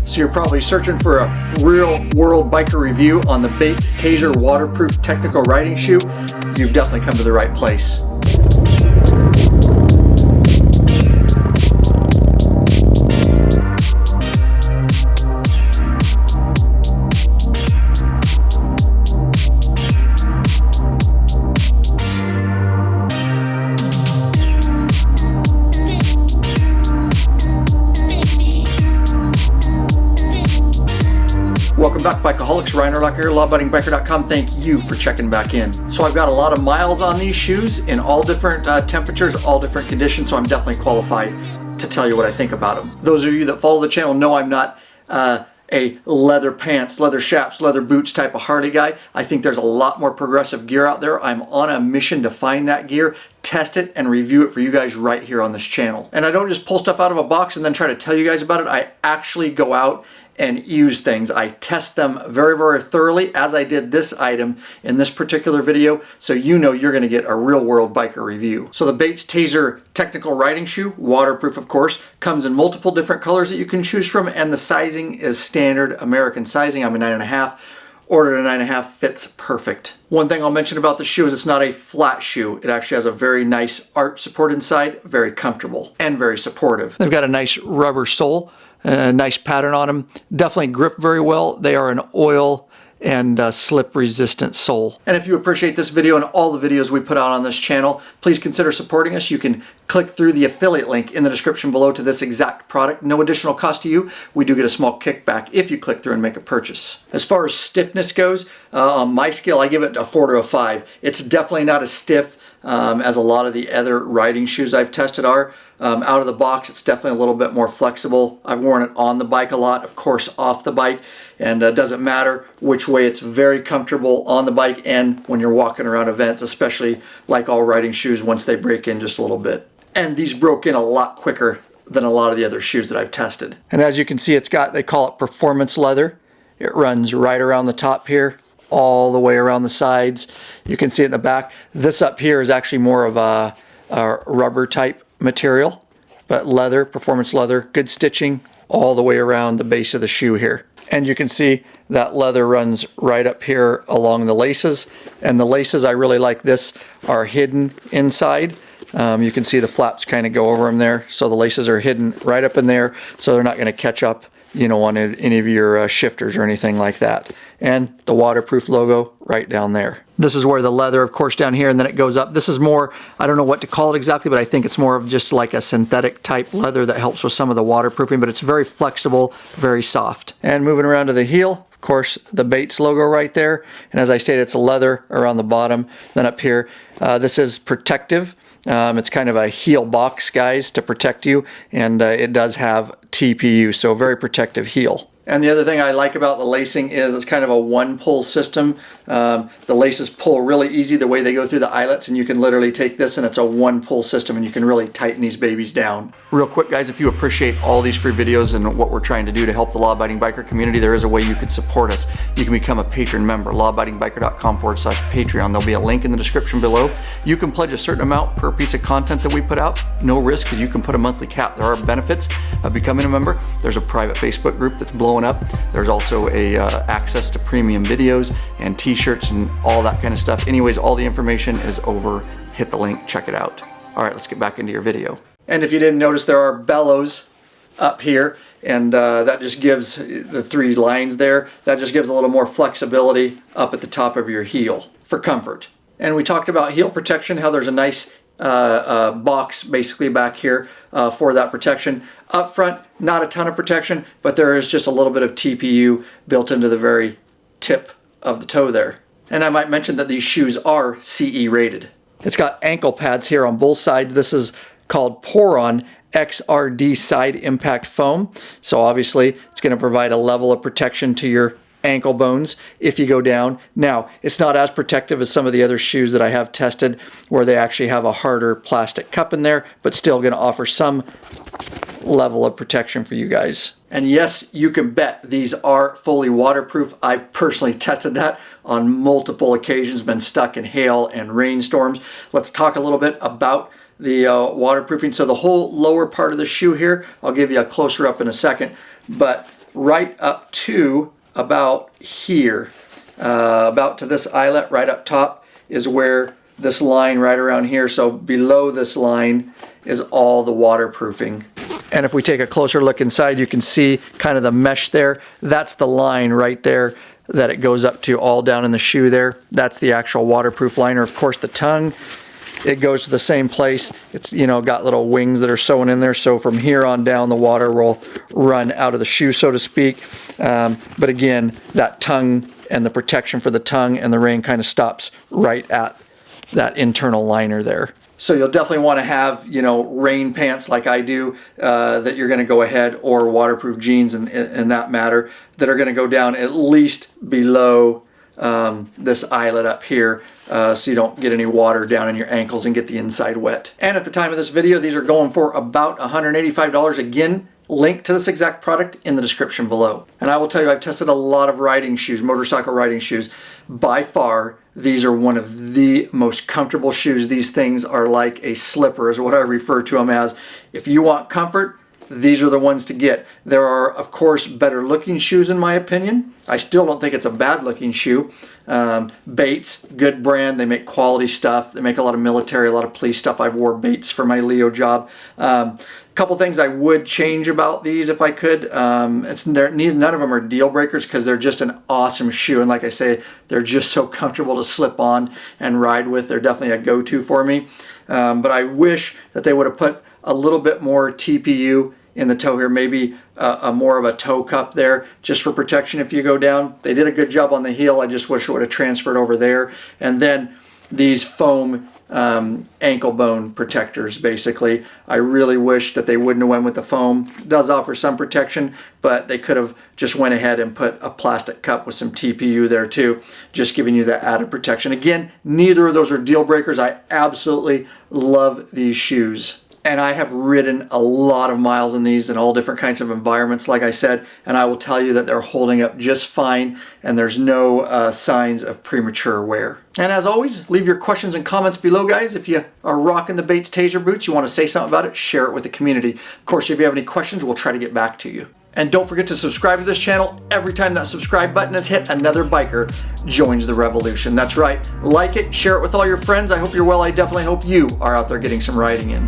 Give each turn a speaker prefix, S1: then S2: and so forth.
S1: So you're probably searching for a real world biker review on the Bates Taser waterproof technical riding shoe. You've definitely come to the right place. Welcome back, Bikeaholics. Ryan Erlock here, lawabidingbiker.com. Thank you for checking back in. So I've got a lot of miles on these shoes in all different temperatures, all different conditions, so I'm definitely qualified to tell you what I think about them. Those of you that follow the channel know I'm not a leather pants, leather chaps, leather boots type of Harley guy. I think there's a lot more progressive gear out there. I'm on a mission to find that gear, test it, and review it for you guys right here on this channel. And I don't just pull stuff out of a box and then try to tell you guys about it. I actually go out and use things. I test them very, very thoroughly, as I did this item in this particular video, so you know you're gonna get a real world biker review. So the Bates Taser technical riding shoe, waterproof of course, comes in multiple different colors that you can choose from, and the sizing is standard American sizing. I'm a 9.5. Ordered a 9.5, fits perfect. One thing I'll mention about the shoe is it's not a flat shoe. It actually has a very nice arch support inside, very comfortable and very supportive. They've got a nice rubber sole, a nice pattern on them. Definitely grip very well. They are an oil and slip resistant sole. And if you appreciate this video and all the videos we put out on this channel, please consider supporting us. You can click through the affiliate link in the description below to this exact product. No additional cost to you. We do get a small kickback if you click through and make a purchase. As far as stiffness goes, on my scale I give it a 4 to a 5. It's definitely not as stiff as a lot of the other riding shoes I've tested are. Out of the box, it's definitely a little bit more flexible. I've worn it on the bike a lot, of course off the bike, and it doesn't matter which way. It's very comfortable on the bike and when you're walking around events, especially like all riding shoes once they break in just a little bit. And these broke in a lot quicker than a lot of the other shoes that I've tested. And as you can see, it's got, they call it performance leather. It runs right around the top here, all the way around the sides. You can see it in the back. This up here is actually more of a rubber type material, but leather, performance leather, good stitching all the way around the base of the shoe here. And you can see that leather runs right up here along the laces, and the laces, I really like this, are hidden inside. You can see the flaps kind of go over them there, so the laces are hidden right up in there, so they're not going to catch up, you know, on any of your shifters or anything like that. And the waterproof logo right down there. This is where the leather, of course, down here, and then it goes up. This is more, I don't know what to call it exactly, but I think it's more of just like a synthetic type leather that helps with some of the waterproofing, but it's very flexible, very soft. And moving around to the heel, of course, the Bates logo right there. And as I stated, it's leather around the bottom. Then up here, this is protective. It's kind of a heel box, guys, to protect you, and it does have TPU, so very protective heel. And the other thing I like about the lacing is it's kind of a one-pull system. The laces pull really easy the way they go through the eyelets, and you can literally take this and it's a one-pull system, and you can really tighten these babies down. Real quick, guys, if you appreciate all these free videos and what we're trying to do to help the law-abiding biker community, there is a way you can support us. You can become a patron member, lawabidingbiker.com/Patreon. There'll be a link in the description below. You can pledge a certain amount per piece of content that we put out. No risk, because you can put a monthly cap. There are benefits of becoming a member. There's a private Facebook group that's blowing up. There's also a access to premium videos and t-shirts and all that kind of stuff. Anyways, all the information is over. Hit the link, check it out. All right, let's get back into your video. And if you didn't notice, there are bellows up here, and that just gives the 3 lines there. That just gives a little more flexibility up at the top of your heel for comfort. And we talked about heel protection, how there's a nice box basically back here for that protection. Up front, not a ton of protection, but there is just a little bit of TPU built into the very tip of the toe there. And I might mention that these shoes are CE rated. It's got ankle pads here on both sides. This is called Poron XRD side impact foam. So obviously it's going to provide a level of protection to your ankle bones if you go down. Now, it's not as protective as some of the other shoes that I have tested where they actually have a harder plastic cup in there, but still going to offer some level of protection for you guys. And yes, you can bet these are fully waterproof. I've personally tested that on multiple occasions, been stuck in hail and rainstorms. Let's talk a little bit about the waterproofing. So the whole lower part of the shoe here, I'll give you a closer up in a second, but right up to about here. About to this eyelet right up top is where this line right around here, so below this line is all the waterproofing. And if we take a closer look inside, you can see kind of the mesh there. That's the line right there that it goes up to, all down in the shoe there. That's the actual waterproof liner. Of course, the tongue, it goes to the same place. It's, you know, got little wings that are sewn in there, so from here on down the water will run out of the shoe, so to speak. But again, that tongue and the protection for the tongue and the rain kind of stops right at that internal liner there. So you'll definitely want to have, you know, rain pants like I do, that you're going to go ahead, or waterproof jeans in that matter, that are going to go down at least below this eyelet up here, so you don't get any water down in your ankles and get the inside wet. And at the time of this video, these are going for about $185. Again, link to this exact product in the description below. And I will tell you, I've tested a lot of riding shoes, motorcycle riding shoes. By far, these are one of the most comfortable shoes. These things are like a slipper, is what I refer to them as. If you want comfort, these are the ones to get. There are, of course, better looking shoes in my opinion. I still don't think it's a bad looking shoe. Bates, good brand. They make quality stuff. They make a lot of military, a lot of police stuff. I've wore Bates for my Leo job. Couple things I would change about these if I could. None of them are deal breakers, because they're just an awesome shoe, and like I say, they're just so comfortable to slip on and ride with. They're definitely a go-to for me. But I wish that they would have put a little bit more TPU in the toe here, maybe a more of a toe cup there, just for protection if you go down. They did a good job on the heel. I just wish it would have transferred over there. And then these foam ankle bone protectors, basically. I really wish that they wouldn't have went with the foam. It does offer some protection, but they could have just went ahead and put a plastic cup with some TPU there too, just giving you that added protection. Again, neither of those are deal breakers. I absolutely love these shoes. And I have ridden a lot of miles in these in all different kinds of environments, like I said, and I will tell you that they're holding up just fine, and there's no signs of premature wear. And as always, leave your questions and comments below, guys. If you are rocking the Bates Taser Boots, you want to say something about it, share it with the community. Of course, if you have any questions, we'll try to get back to you. And don't forget to subscribe to this channel. Every time that subscribe button is hit, another biker joins the revolution. That's right. Like it, share it with all your friends. I hope you're well. I definitely hope you are out there getting some riding in.